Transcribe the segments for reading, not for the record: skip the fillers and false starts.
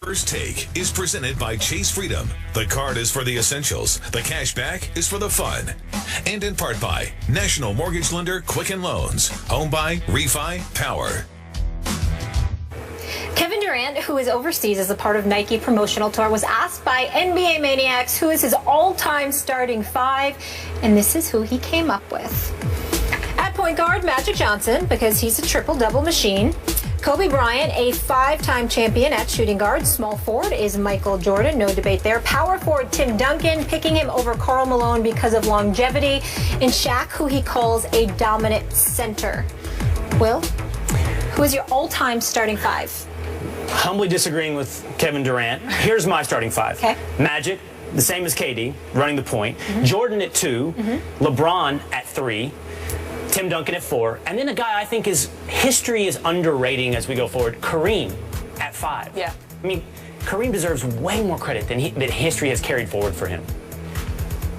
First Take is presented by Chase Freedom. The card is for the essentials. The cash back is for the fun. And in part by National Mortgage Lender Quicken Loans. Home buy, refi, power. Kevin Durant, who is overseas as a part of Nike promotional tour, was asked by NBA Maniacs who is his all-time starting five, and this is who he came up with. At point guard, Magic Johnson, because he's a triple-double machine. Kobe Bryant, a five-time champion at shooting guard. Small forward is Michael Jordan, no debate there. Power forward, Tim Duncan, picking him over Karl Malone because of longevity. And Shaq, who he calls a dominant center. Will, who is your all-time starting five? Humbly disagreeing with Kevin Durant. Here's my starting five. Okay. Magic, the same as KD, running the point. Jordan at 2. LeBron at 3. Tim Duncan at 4. And then a guy I think history is underrating as we go forward, Kareem at 5. Yeah. I mean, Kareem deserves way more credit than history has carried forward for him.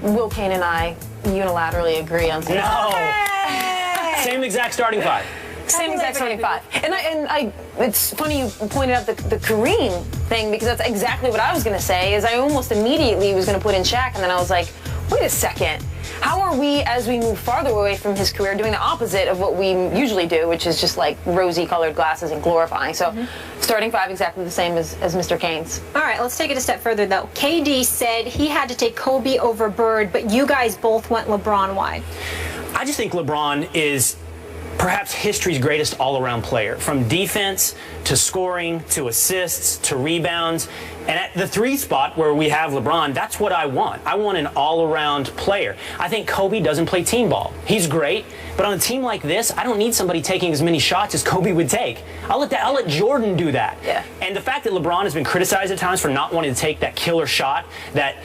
Will Kane and I unilaterally agree on something. No! Hey! Same exact starting five. Same exact starting five. And I it's funny you pointed out the Kareem thing, because that's exactly what I was going to say, is I almost immediately was going to put in Shaq, and then I was like, wait a second. How are we, as we move farther away from his career, doing the opposite of what we usually do, which is just like rosy-colored glasses and glorifying? So starting five exactly the same as Mr. Kane's. All right, let's take it a step further, though. KD said he had to take Kobe over Bird, but you guys both went LeBron. Why? I just think LeBron is perhaps history's greatest all-around player, from defense to scoring to assists to rebounds. And at the 3 spot where we have LeBron, that's what I want. I want an all-around player. I think Kobe doesn't play team ball. He's great, but on a team like this, I don't need somebody taking as many shots as Kobe would take. I'll let Jordan do that. Yeah. And the fact that LeBron has been criticized at times for not wanting to take that killer shot, that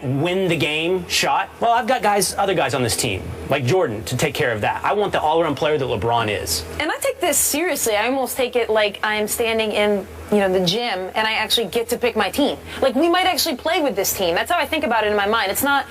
win the game shot, well, I've got other guys on this team, like Jordan, to take care of that. I want the all-around player that LeBron is. And I take this seriously. I almost take it like I am standing in the gym, and I actually get to pick my team. Like, we might actually play with this team. That's how I think about it in my mind. It's not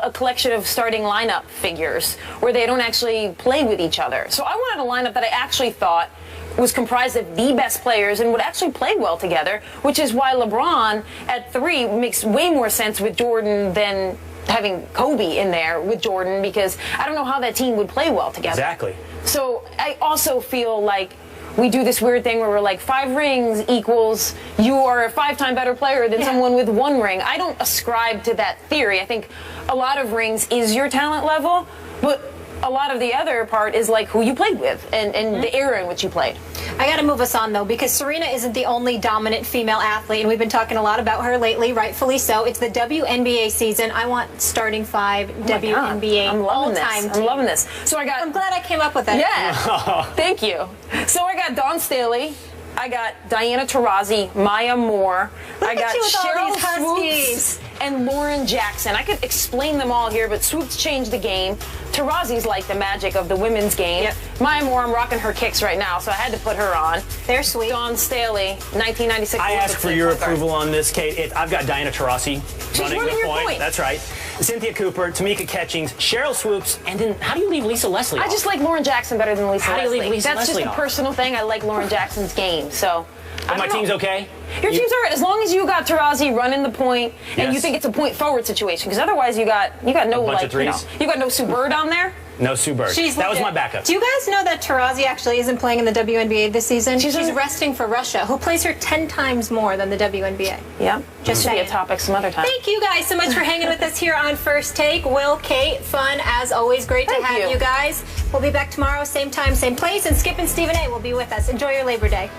a collection of starting lineup figures where they don't actually play with each other. So I wanted a lineup that I actually thought was comprised of the best players and would actually play well together, which is why LeBron at 3 makes way more sense with Jordan than having Kobe in there with Jordan, because I don't know how that team would play well together. Exactly. So I also feel like we do this weird thing where we're like, 5 rings equals you are a 5-time better player than someone with 1 ring. I don't ascribe to that theory. I think a lot of rings is your talent level, but a lot of the other part is like who you played with and the era in which you played. I got to move us on, though, because Serena isn't the only dominant female athlete, and we've been talking a lot about her lately, rightfully so. It's the WNBA season. I want starting 5 WNBA all-time team. I'm loving this. So I'm glad I came up with that. Yeah. Thank you. So I got Dawn Staley. I got Diana Taurasi, Maya Moore. I got Cheryl Swoops and Lauren Jackson. I could explain them all here, but Swoops changed the game. Taurasi's like the magic of the women's game. Yep. Maya Moore, I'm rocking her kicks right now, so I had to put her on. They're sweet. Dawn Staley, 1996. I ask for your approval on this, Kate. I've got Diana Taurasi running the point. That's right. Cynthia Cooper, Tamika Catchings, Cheryl Swoops, and then how do you leave Lisa Leslie off? I just like Lauren Jackson better than Lisa Leslie. How do you leave Lisa That's Leslie just off? a personal thing. I like Lauren Jackson's game, so. My team's okay? Your team's all right, as long as you got Taurasi running the point and you think it's a point forward situation, because otherwise you got no bunch of threes. you got no Sue Bird on there. No Sue Bird. That was my backup. Do you guys know that Taurasi actually isn't playing in the WNBA this season? She's resting for Russia, who plays her 10 times more than the WNBA. Yeah, just be a topic some other time. Thank you guys so much for hanging with us here on First Take. Will, Kate, fun as always. Great to have you guys. We'll be back tomorrow, same time, same place, and Skip and Stephen A will be with us. Enjoy your Labor Day.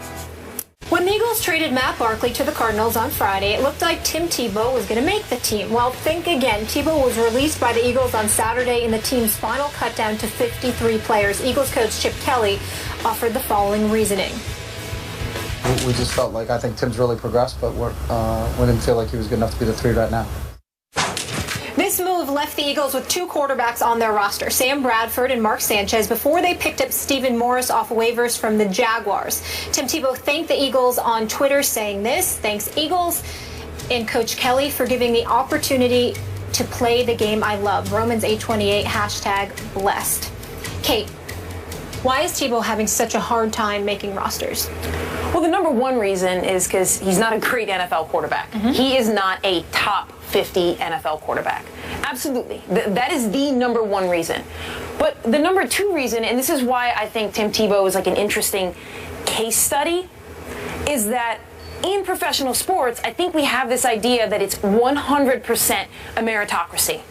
When the Eagles traded Matt Barkley to the Cardinals on Friday, it looked like Tim Tebow was going to make the team. Well, think again. Tebow was released by the Eagles on Saturday in the team's final cut down to 53 players. Eagles coach Chip Kelly offered the following reasoning. We just felt like I think Tim's really progressed, but we didn't feel like he was good enough to be the 3 right now. This move left the Eagles with 2 quarterbacks on their roster, Sam Bradford and Mark Sanchez, before they picked up Stephen Morris off waivers from the Jaguars. Tim Tebow thanked the Eagles on Twitter, saying this: "Thanks, Eagles, and Coach Kelly for giving the opportunity to play the game I love." Romans 8:28, #blessed. Kate, Why is Tebow having such a hard time making rosters? Well, the number one reason is because he's not a great NFL quarterback. He is not a top 50 NFL quarterback. Absolutely. That is the number one reason. But the number two reason, and this is why I think Tim Tebow is like an interesting case study, is that in professional sports, I think we have this idea that it's 100% a meritocracy.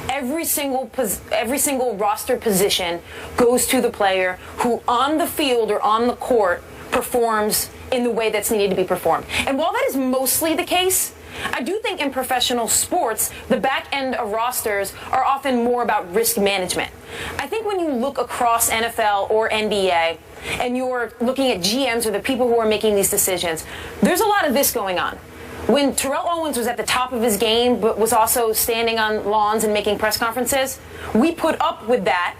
Every single roster position goes to the player who on the field or on the court performs in the way that's needed to be performed. And while that is mostly the case, I do think in professional sports, the back end of rosters are often more about risk management. I think when you look across NFL or NBA and you're looking at GMs or the people who are making these decisions, there's a lot of this going on. When Terrell Owens was at the top of his game but was also standing on lawns and making press conferences, we put up with that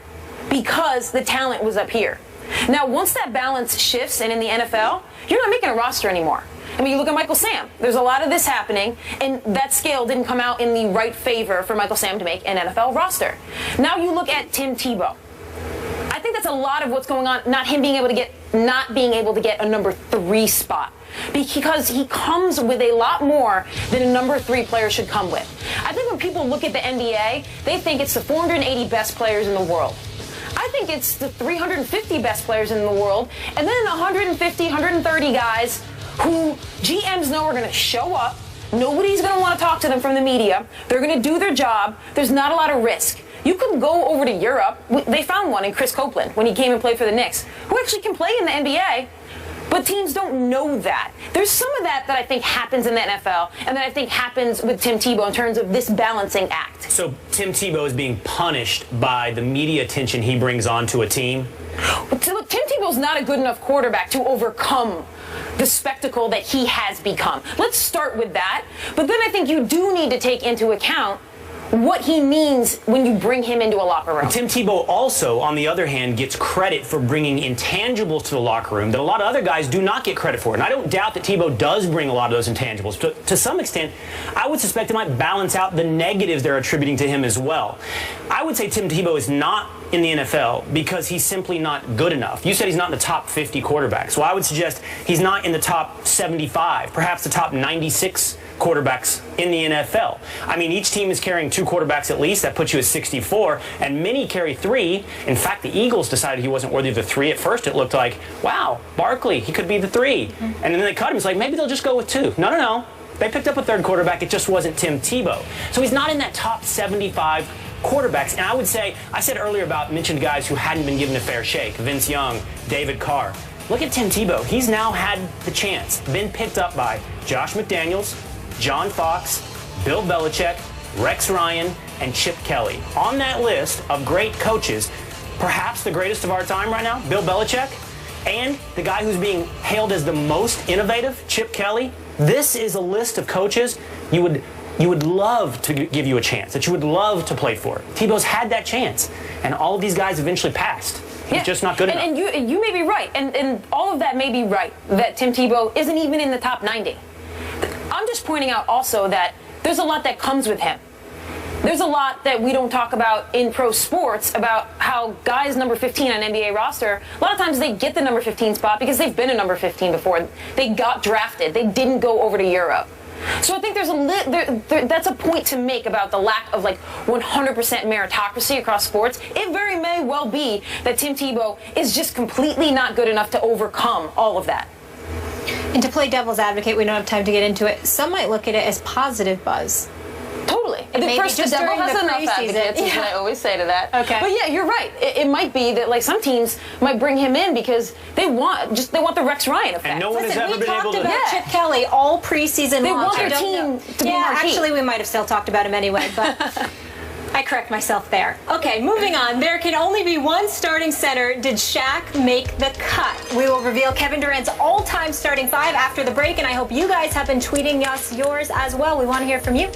because the talent was up here. Now, once that balance shifts, and in the NFL, you're not making a roster anymore. I mean, you look at Michael Sam. There's a lot of this happening, and that scale didn't come out in the right favor for Michael Sam to make an NFL roster. Now you look at Tim Tebow. I think that's a lot of what's going on, not being able to get a number 3 spot. Because he comes with a lot more than a number 3 player should come with. I think when people look at the NBA, they think it's the 480 best players in the world. I think it's the 350 best players in the world, and then 150, 130 guys who GMs know are going to show up. Nobody's going to want to talk to them from the media. They're going to do their job. There's not a lot of risk. You could go over to Europe. They found one in Chris Copeland when he came and played for the Knicks, who actually can play in the NBA. But teams don't know that. There's some of that I think happens in the NFL and that I think happens with Tim Tebow in terms of this balancing act. So Tim Tebow is being punished by the media attention he brings onto a team? Look, Tim Tebow's not a good enough quarterback to overcome the spectacle that he has become. Let's start with that. But then I think you do need to take into account what he means when you bring him into a locker room. Tim Tebow also, on the other hand, gets credit for bringing intangibles to the locker room that a lot of other guys do not get credit for. And I don't doubt that Tebow does bring a lot of those intangibles. But to some extent, I would suspect it might balance out the negatives they're attributing to him as well. I would say Tim Tebow is not in the NFL because he's simply not good enough. You said he's not in the top 50 quarterbacks. So I would suggest he's not in the top 75, perhaps the top 96 quarterbacks in the NFL. I mean, each team is carrying 2 quarterbacks at least. That puts you at 64, and many carry 3. In fact, the Eagles decided he wasn't worthy of the 3. At first, it looked like, wow, Barkley, he could be the 3. And then they cut him. It's like, maybe they'll just go with 2. No. They picked up a 3rd quarterback. It just wasn't Tim Tebow. So he's not in that top 75 quarterbacks. And I would say, I said earlier about mentioned guys who hadn't been given a fair shake. Vince Young, David Carr. Look at Tim Tebow. He's now had the chance, been picked up by Josh McDaniels, John Fox, Bill Belichick, Rex Ryan, and Chip Kelly. On that list of great coaches, perhaps the greatest of our time right now, Bill Belichick, and the guy who's being hailed as the most innovative, Chip Kelly. This is a list of coaches you would love to give you a chance, that you would love to play for. Tebow's had that chance, and all of these guys eventually passed. He's just not good enough. And you may be right, and all of that may be right, that Tim Tebow isn't even in the top 90. I'm just pointing out also that there's a lot that comes with him. There's a lot that we don't talk about in pro sports about how guys number 15 on NBA roster, a lot of times they get the number 15 spot because they've been a number 15 before. They got drafted. They didn't go over to Europe. So I think that's a point to make about the lack of 100% meritocracy across sports. It very may well be that Tim Tebow is just completely not good enough to overcome all of that. And to play devil's advocate, we don't have time to get into it. Some might look at it as positive buzz. Totally. The devil has enough advocates, is what I always say to that. Okay. But yeah, you're right. It might be that some teams might bring him in because they want the Rex Ryan effect. And no one has ever been able to. We talked about Chip Kelly all preseason. They want their team to be marquee. Actually, we might have still talked about him anyway, but I correct myself there. Okay, moving on. There can only be one starting center. Did Shaq make the cut? We will reveal Kevin Durant's all-time starting 5 after the break, and I hope you guys have been tweeting us yours as well. We want to hear from you.